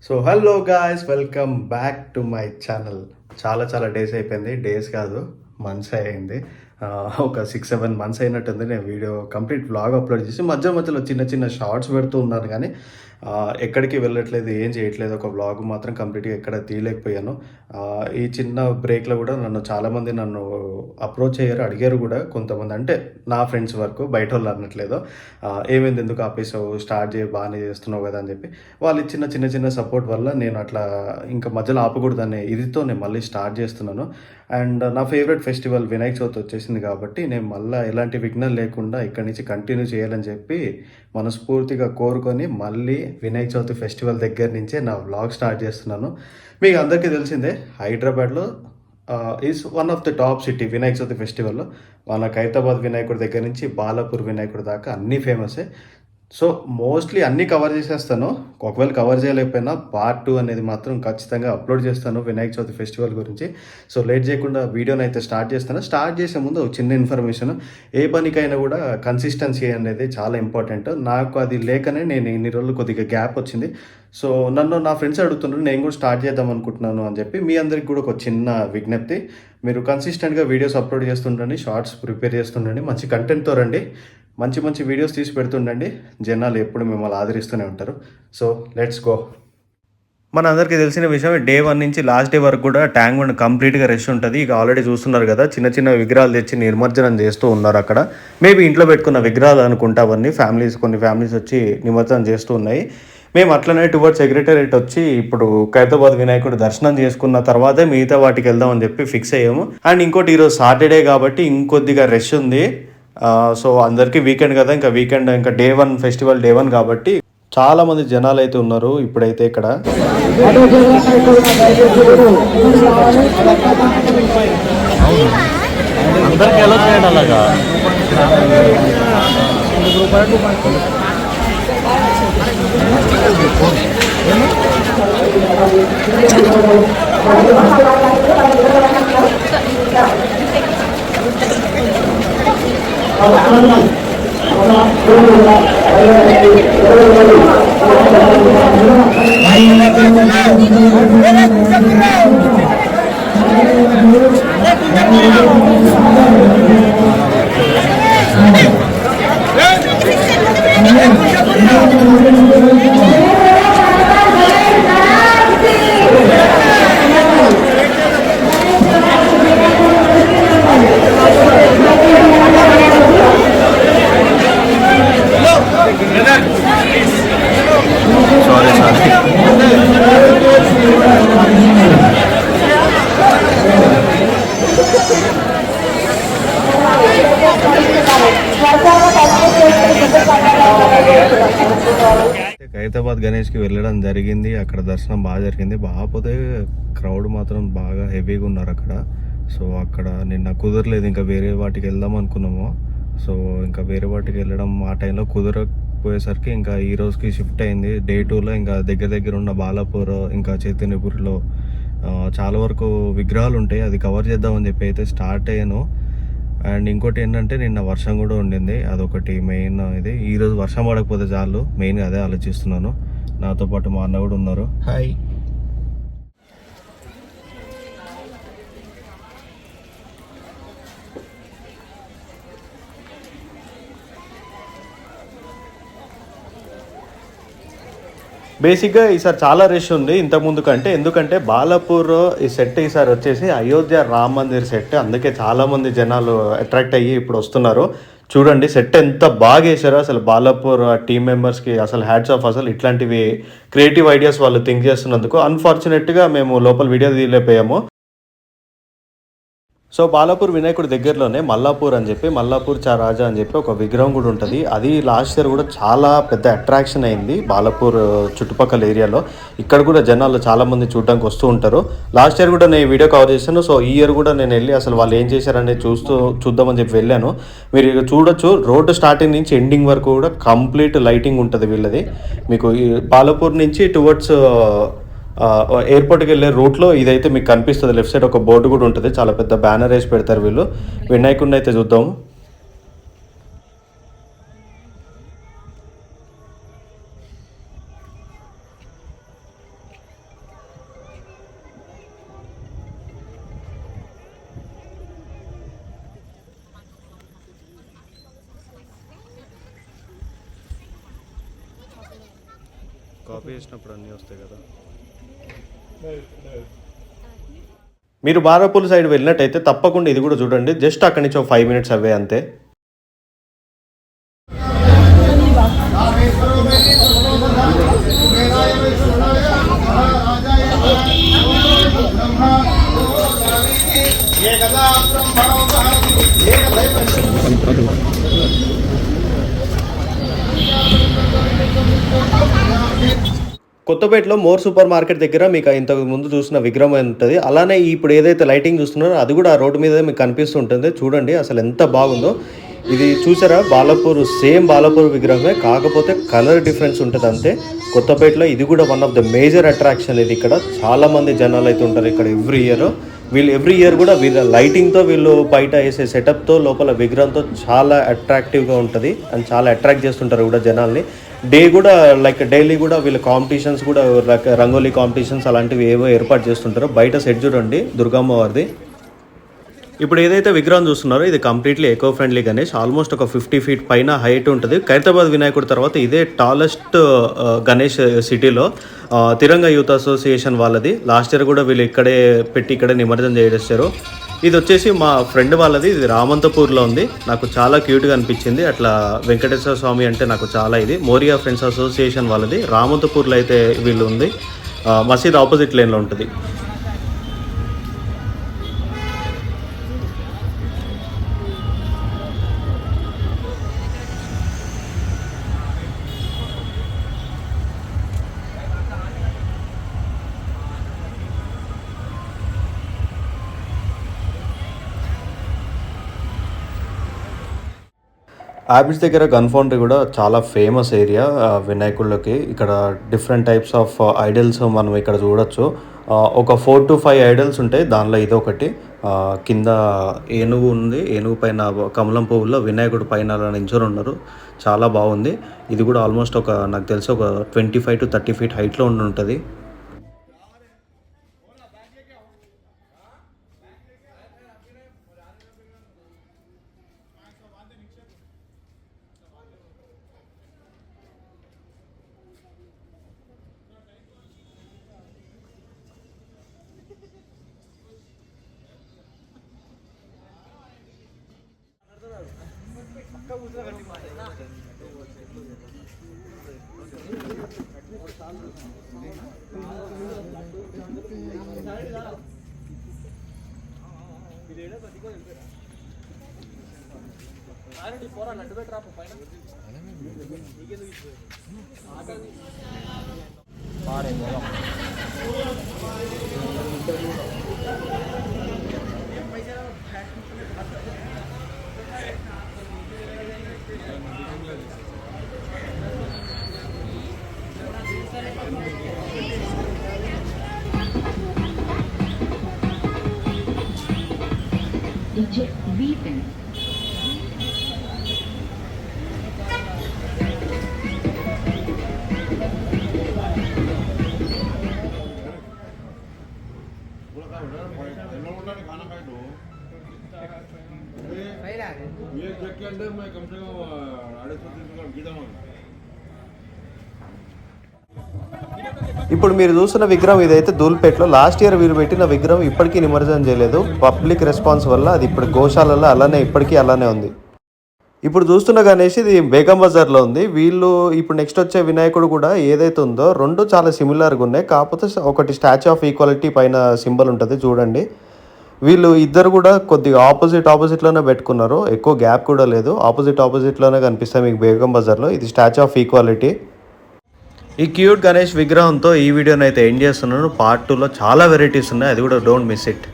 So hello guys, welcome back to my channel. చాలా చాలా days అయిపోయింది. డేస్ కాదు, మంత్స్ అయింది. ఒక 6-7 మంత్స్ అయినట్టుంది. నేను వీడియో కంప్లీట్ వ్లాగ్ అప్లోడ్ చేసి మధ్యలో చిన్న చిన్న షార్ట్స్ పెడుతూ ఉన్నాను, కానీ ఎక్కడికి వెళ్ళట్లేదు, ఏం చేయట్లేదు. ఒక వ్లాగ్ మాత్రం కంప్లీట్గా ఎక్కడ తీయలేకపోయాను. ఈ చిన్న బ్రేక్లో కూడా చాలామంది నన్ను అప్రోచ్ అయ్యారు, అడిగారు కూడా కొంతమంది. అంటే నా ఫ్రెండ్స్ వరకు, బయట వాళ్ళు అనట్లేదు. ఏమైంది, ఎందుకు ఆపేసావు, స్టార్ట్ చేయి, బాగానే చేస్తున్నావు కదా అని చెప్పి వాళ్ళు ఇచ్చిన చిన్న చిన్న సపోర్ట్ వల్ల నేను అట్లా ఇంకా మధ్యలో ఆపకూడదనే ఇదితో నేను మళ్ళీ స్టార్ట్ చేస్తున్నాను. అండ్ నా ఫేవరెట్ ఫెస్టివల్ వినాయక చవితి వచ్చేసింది కాబట్టి నేను మళ్ళీ ఎలాంటి విఘ్నం లేకుండా ఇక్కడి నుంచి కంటిన్యూ చేయాలని చెప్పి మనస్ఫూర్తిగా కోరుకొని మళ్ళీ వినాయక చవితి ఫెస్టివల్ దగ్గర నుంచే నా వ్లాగ్ స్టార్ట్ చేస్తున్నాను. మీకు అందరికీ తెలిసిందే, హైదరాబాద్లో is one of the top city Vinayaka Chavithi ఫెస్టివల్లో. మన ఖైరతాబాద్ వినాయకుడి దగ్గర నుంచి బాలాపూర్ వినాయకుడి దాకా అన్నీ ఫేమసే. సో మోస్ట్లీ అన్నీ కవర్ చేసేస్తాను. ఒకవేళ కవర్ చేయలేకపోయినా పార్ట్ 2 అనేది మాత్రం ఖచ్చితంగా అప్లోడ్ చేస్తాను వినాయక చవితి ఫెస్టివల్ గురించి. సో లేట్ చేయకుండా వీడియోని అయితే స్టార్ట్ చేస్తాను. స్టార్ట్ చేసే ముందు ఒక చిన్న ఇన్ఫర్మేషన్. ఏ పనికైనా కూడా కన్సిస్టెన్సీ అనేది చాలా ఇంపార్టెంట్. నాకు అది లేకనే నేను ఇన్ని రోజులు కొద్దిగా గ్యాప్ వచ్చింది. సో నన్ను నా ఫ్రెండ్స్ అడుగుతున్నారు, నేను కూడా స్టార్ట్ చేద్దాం అనుకుంటున్నాను అని చెప్పి. మీ అందరికి కూడా ఒక చిన్న విజ్ఞప్తి, మీరు కన్సిస్టెంట్గా వీడియోస్ అప్లోడ్ చేస్తుండండి, షార్ట్స్ ప్రిపేర్ చేస్తుండండి, మంచి కంటెంట్తో రండి, మంచి మంచి వీడియోస్ తీసి పెడుతుండండి. జనాలు ఎప్పుడు మిమ్మల్ని ఆదరిస్తూనే ఉంటారు. So let's go. మన అందరికీ తెలిసిన విషయం, డే 1 నుంచి లాస్ట్ డే వరకు కూడా ట్యాంక్ బండ్ కంప్లీట్గా రష్ ఉంటుంది. ఇక ఆల్రెడీ చూస్తున్నారు కదా, చిన్న చిన్న విగ్రహాలు తెచ్చి నిమజ్జనం చేస్తూ ఉన్నారు అక్కడ. మేబీ ఇంట్లో పెట్టుకున్న విగ్రహాలు అనుకుంటా అవన్నీ. కొన్ని ఫ్యామిలీస్ వచ్చి నిమజ్జనం చేస్తూ ఉన్నాయి. మేము అట్లనే టువర్డ్స్ సెక్రటరేట్ వచ్చి ఇప్పుడు ఖైరతాబాద్ వినాయకుడు దర్శనం చేసుకున్న తర్వాతే మిగతా వాటికి వెళ్దాం అని చెప్పి ఫిక్స్ అయ్యాము. అండ్ ఇంకోటి, ఈరోజు సాటర్డే కాబట్టి ఇంకొద్దిగా రష్ ఉంది. సో అందరికీ వీకెండ్ కదా, ఇంకా డే 1 ఫెస్టివల్ డే 1 కాబట్టి చాలా మంది జనాలు అయితే ఉన్నారు ఇప్పుడైతే ఇక్కడ. అందరికి ఎలా చేయండి అలాగా. ఖైరతాబాద్ గణేష్కి వెళ్ళడం జరిగింది. అక్కడ దర్శనం బాగా జరిగింది. బాగాపోతే క్రౌడ్ మాత్రం బాగా హెవీగా ఉన్నారు అక్కడ. సో అక్కడ నిన్న కుదరలేదు, ఇంకా వేరే వాటికి వెళ్దాం అనుకున్నాము. సో ఇంకా వేరే వాటికి వెళ్ళడం ఆ టైంలో కుదరకపోయేసరికి ఇంకా ఈ రోజుకి షిఫ్ట్ అయింది. డే 2లో ఇంకా దగ్గర ఉన్న బాలాపూర్ ఇంకా చైతన్యపూర్లో చాలా వరకు విగ్రహాలు ఉంటాయి, అది కవర్ చేద్దామని చెప్పి అయితే స్టార్ట్ అయ్యాను. అండ్ ఇంకోటి ఏంటంటే, నిన్న వర్షం కూడా ఉండింది, అదొకటి మెయిన్. ఇది ఈరోజు వర్షం పడకపోతే చాలు, మెయిన్గా అదే ఆలోచిస్తున్నాను. నాతో పాటు మా అన్న కూడా ఉన్నారు. హాయ్. బేసిక్గా ఈసారి చాలా రష్ ఉంది ఇంతకుముందు కంటే. ఎందుకంటే బాలాపూర్ ఈ సెట్ ఈసారి వచ్చేసి అయోధ్య రామ్ మందిర్ సెట్, అందుకే చాలామంది జనాలు అట్రాక్ట్ అయ్యి ఇప్పుడు వస్తున్నారు. చూడండి సెట్ ఎంత బాగా వేసారో అసలు. బాలాపూర్ టీమ్ మెంబర్స్కి అసలు హ్యాట్స్ ఆఫ్. అసలు ఇట్లాంటివి క్రియేటివ్ ఐడియాస్ వాళ్ళు థింక్ చేస్తున్నందుకు. అన్ఫార్చునేట్గా మేము లోపల వీడియో తీయలేకపోయాము. సో బాలాపూర్ వినాయకుడి దగ్గరలోనే మల్లాపూర్ అని చెప్పి, మల్లాపూర్ చా రాజా అని చెప్పి ఒక విగ్రహం కూడా ఉంటుంది. అది లాస్ట్ ఇయర్ కూడా చాలా పెద్ద అట్రాక్షన్ అయింది బాలాపూర్ చుట్టుపక్కల ఏరియాలో. ఇక్కడ కూడా జనాలు చాలామంది చూడడానికి వస్తూ ఉంటారు. లాస్ట్ ఇయర్ కూడా నేను వీడియో కవర్ చేశాను. సో ఈ ఇయర్ కూడా నేను వెళ్ళి అసలు వాళ్ళు ఏం చేశారనేది చూద్దామని చెప్పి వెళ్ళాను. మీరు ఇక చూడొచ్చు, రోడ్డు స్టార్టింగ్ నుంచి ఎండింగ్ వరకు కూడా కంప్లీట్ లైటింగ్ ఉంటుంది వీళ్ళది. మీకు ఈ బాలాపూర్ నుంచి టువర్డ్స్ ఎయిర్పోర్ట్కి వెళ్ళే రూట్లో ఇదైతే మీకు కనిపిస్తుంది. లెఫ్ట్ సైడ్ ఒక బోర్డు కూడా ఉంటుంది, చాలా పెద్ద బ్యానర్ వేసి పెడతారు వీళ్ళు. వినాయకుడిని అయితే చూద్దాం. కాపీ చేసినప్పుడు అన్నీ వస్తాయి కదా. మీరు బారాపూల్ సైడ్ వెళ్ళినట్టయితే తప్పకుండా ఇది కూడా చూడండి. జస్ట్ అక్కడి నుంచి ఒక 5 minutes అవే అంతే. కొత్తపేటలో మోర్ సూపర్ మార్కెట్ దగ్గర మీకు ఇంతకు ముందు చూసిన విగ్రహం ఉంటుంది. అలానే ఇప్పుడు ఏదైతే లైటింగ్ చూస్తున్నారో అది కూడా రోడ్డు మీద మీకు కనిపిస్తూ ఉంటుంది. చూడండి అసలు ఎంత బాగుందో. ఇది చూసారా, బాలాపూర్ సేమ్ బాలాపూర్ విగ్రహమే, కాకపోతే కలర్ డిఫరెన్స్ ఉంటుంది అంతే. కొత్తపేటలో ఇది కూడా one of the major attraction. ఇది ఇక్కడ చాలామంది జనాలు అయితే ఉంటారు ఇక్కడ ఎవ్రీ ఇయర్ కూడా వీళ్ళ లైటింగ్తో వీళ్ళు బయట వేసే సెటప్తో లోపల విగ్రహంతో చాలా అట్రాక్టివ్గా ఉంటుంది అండ్ చాలా అట్రాక్ట్ చేస్తుంటారు కూడా జనాల్ని. డే కూడా లైక్ డైలీ కూడా వీళ్ళు కాంపిటీషన్స్ కూడా లైక్ రంగోలీ కాంపిటీషన్స్ అలాంటివి ఏవో ఏర్పాటు చేస్తుంటారు. బయట సెట్ చూడండి దుర్గమ్మ వారిది. ఇప్పుడు ఏదైతే విగ్రహం చూస్తున్నారో ఇది completely eco friendly Ganesh. Almost ఒక 50 feet పైన హైట్ ఉంటుంది. ఖైరతాబాద్ వినాయకుడి తర్వాత ఇదే టాలెస్ట్ గణేష్ సిటీలో. తిరంగా యూత్ అసోసియేషన్ వాళ్ళది. లాస్ట్ ఇయర్ కూడా వీళ్ళు ఇక్కడే పెట్టి ఇక్కడే నిమజ్జనం చేసేసారు. ఇది వచ్చేసి మా ఫ్రెండ్ వాళ్ళది. ఇది రామంతపూర్లో ఉంది. నాకు చాలా క్యూట్గా అనిపించింది. అట్లా వెంకటేశ్వర స్వామి అంటే నాకు చాలా ఇది. మోరియా ఫ్రెండ్స్ అసోసియేషన్ వాళ్ళది. రామంతపూర్లో అయితే వీళ్ళు ఉంది. మసీద్ ఆపోజిట్ లేన్లో ఉంటుంది. ఆబిడ్స్ దగ్గర గన్ ఫౌండరీ కూడా చాలా ఫేమస్ ఏరియా వినాయకుళ్ళకి. ఇక్కడ డిఫరెంట్ టైప్స్ ఆఫ్ ఐడల్స్ మనం ఇక్కడ చూడొచ్చు. ఒక 4 to 5 ఐడల్స్ ఉంటాయి. దానిలో ఇదొకటి. కింద ఏనుగు ఉంది. ఏనుగు పైన కమలం పువ్వుల్లో వినాయకుడు పైన నించొని ఉన్నారు. చాలా బాగుంది. ఇది కూడా ఆల్మోస్ట్ నాకు తెలిసి ఒక 25 to 30 feet హైట్లో ఉంటుంది. ఇప్పుడు మీరు చూస్తున్న విగ్రహం ఇదైతే ధూల్పేటలో. లాస్ట్ ఇయర్ వీరు పెట్టిన విగ్రహం ఇప్పటికీ నిమజ్జనం చేయలేదు. పబ్లిక్ రెస్పాన్స్ వల్ల అది ఇప్పుడు గోశాలలో ఇప్పటికీ అలానే ఉంది. ఇప్పుడు చూస్తున్న గణేష్ ఇది బేగం బజార్లో ఉంది. వీళ్ళు ఇప్పుడు నెక్స్ట్ వచ్చే వినాయకుడు కూడా ఏదైతే ఉందో రెండు చాలా సిమిలర్గా ఉన్నాయి. కాకపోతే ఒకటి స్టాచ్యూ ఆఫ్ ఈక్వాలిటీ పైన సింబల్ ఉంటుంది చూడండి. వీళ్ళు ఇద్దరు కూడా కొద్దిగా ఆపోజిట్లోనే పెట్టుకున్నారు. ఎక్కువ గ్యాప్ కూడా లేదు. ఆపోజిట్లోనే కనిపిస్తాయి మీకు బేగం బజార్లో. ఇది స్టాచ్యూ ఆఫ్ ఈక్వాలిటీ. ఈ క్యూట్ గణేష్ విగ్రహంతో ఈ వీడియోని అయితే ఎండ్ చేస్తున్నాను. పార్ట్ 2లో చాలా వెరైటీస్ ఉన్నాయి. అది కూడా డోంట్ మిస్ ఇట్.